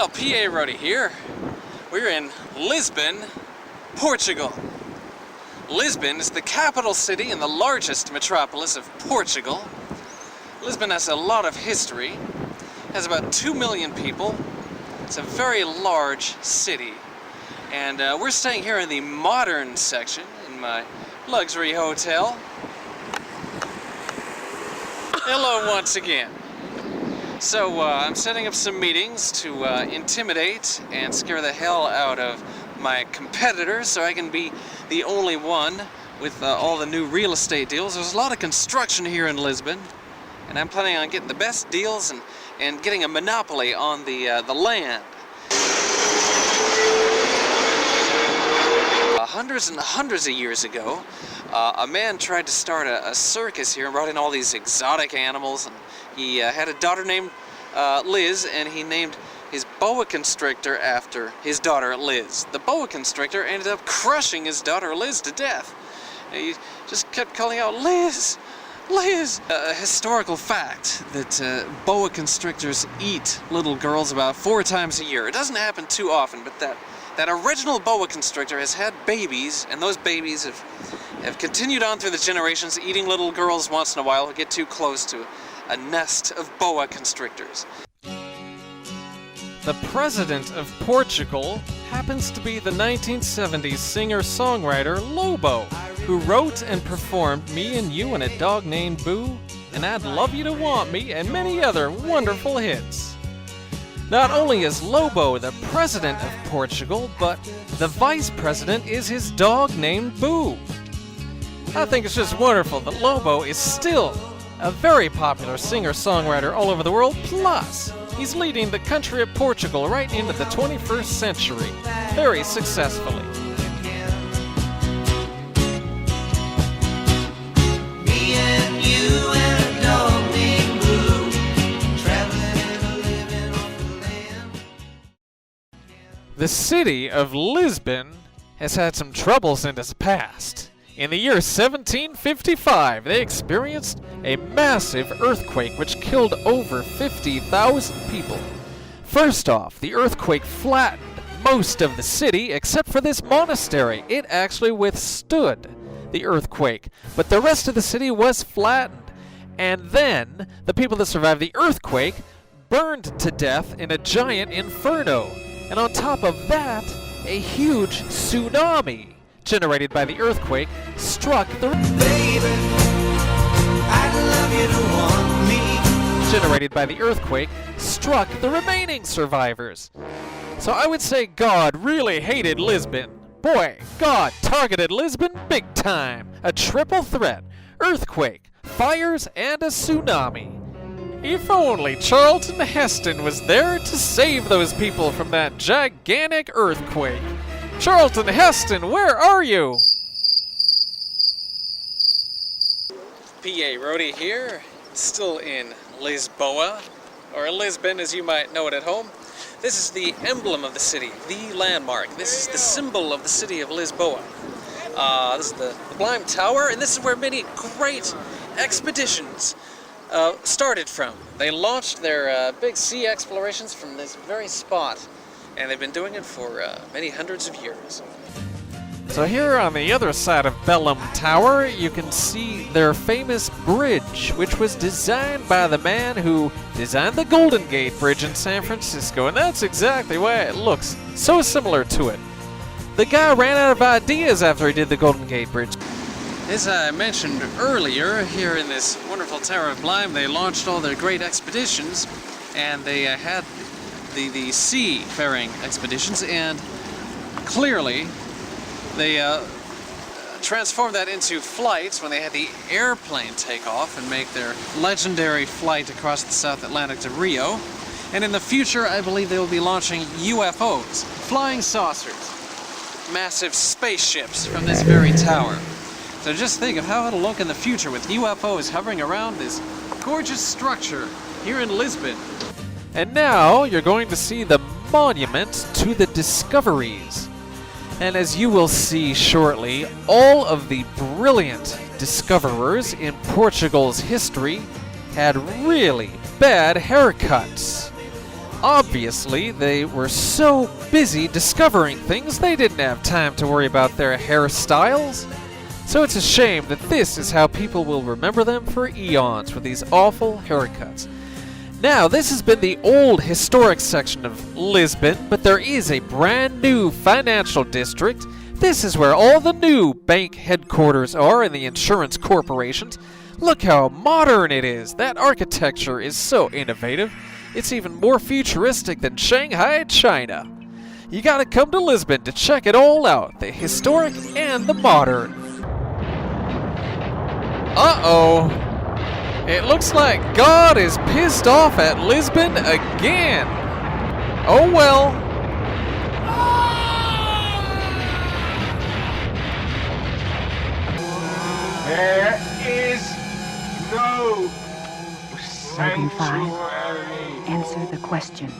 Well, P.A.RODY here. We're in Lisbon, Portugal. Lisbon is the capital city and the largest metropolis of Portugal. Lisbon has a lot of history, has about 2 million people. It's a very large city. And we're staying here in the modern section in my luxury hotel. Hello once again. So I'm setting up some meetings to intimidate and scare the hell out of my competitors so I can be the only one with all the new real estate deals. There's a lot of construction here in Lisbon, and I'm planning on getting the best deals and getting a monopoly on the land. Hundreds and hundreds of years ago, a man tried to start a circus here and brought in all these exotic animals, and he had a daughter named Liz, and he named his boa constrictor after his daughter Liz. The boa constrictor ended up crushing his daughter Liz to death. He just kept calling out, "Liz! Liz!" A historical fact that boa constrictors eat little girls about 4 times a year. It doesn't happen too often, but that original boa constrictor has had babies, and those babies have continued on through the generations, eating little girls once in a while who get too close to a nest of boa constrictors. The president of Portugal happens to be the 1970s singer-songwriter Lobo, who wrote and performed Me and You and a Dog Named Boo, and I'd Love You to Want Me, and many other wonderful hits. Not only is Lobo the president of Portugal, but the vice president is his dog named Boo. I think it's just wonderful that Lobo is still a very popular singer-songwriter all over the world, plus he's leading the country of Portugal right into the 21st century very successfully. Me and you and a dog named Boo, traveling and living off the land. The city of Lisbon has had some troubles in its past. In the year 1755, they experienced a massive earthquake which killed over 50,000 people. First off, the earthquake flattened most of the city except for this monastery. It actually withstood the earthquake, but the rest of the city was flattened. And then, the people that survived the earthquake burned to death in a giant inferno. And on top of that, a huge tsunami generated by the earthquake struck the remaining survivors. So I would say God really hated Lisbon. Boy, God targeted Lisbon big time. A triple threat: earthquake, fires, and a tsunami. If only Charlton Heston was there to save those people from that gigantic earthquake. Charlton Heston, where are you? P.A.RODY here, still in Lisboa, or Lisbon as you might know it at home. This is the emblem of the city, the landmark. This is the symbol of the city of Lisboa. This is the Belem Tower, and this is where many great expeditions started from. They launched their big sea explorations from this very spot, and they've been doing it for many hundreds of years. So here on the other side of Belem Tower, you can see their famous bridge, which was designed by the man who designed the Golden Gate Bridge in San Francisco, and that's exactly why it looks so similar to it. The guy ran out of ideas after he did the Golden Gate Bridge. As I mentioned earlier, here in this wonderful Tower of Belem, they launched all their great expeditions, and they had the seafaring expeditions, and clearly they transformed that into flights when they had the airplane take off and make their legendary flight across the South Atlantic to Rio. And in the future, I believe they will be launching UFOs, flying saucers, massive spaceships from this very tower. So just think of how it'll look in the future with UFOs hovering around this gorgeous structure here in Lisbon. And now you're going to see the monument to the discoveries. And as you will see shortly, all of the brilliant discoverers in Portugal's history had really bad haircuts. Obviously, they were so busy discovering things they didn't have time to worry about their hairstyles. So it's a shame that this is how people will remember them for eons, with these awful haircuts. Now, this has been the old historic section of Lisbon, but there is a brand new financial district. This is where all the new bank headquarters are and the insurance corporations. Look how modern it is. That architecture is so innovative. It's even more futuristic than Shanghai, China. You gotta come to Lisbon to check it all out, the historic and the modern. Uh-oh. It looks like God is pissed off at Lisbon again. Oh well. There is no Organ 5. sanctuary. Answer the question.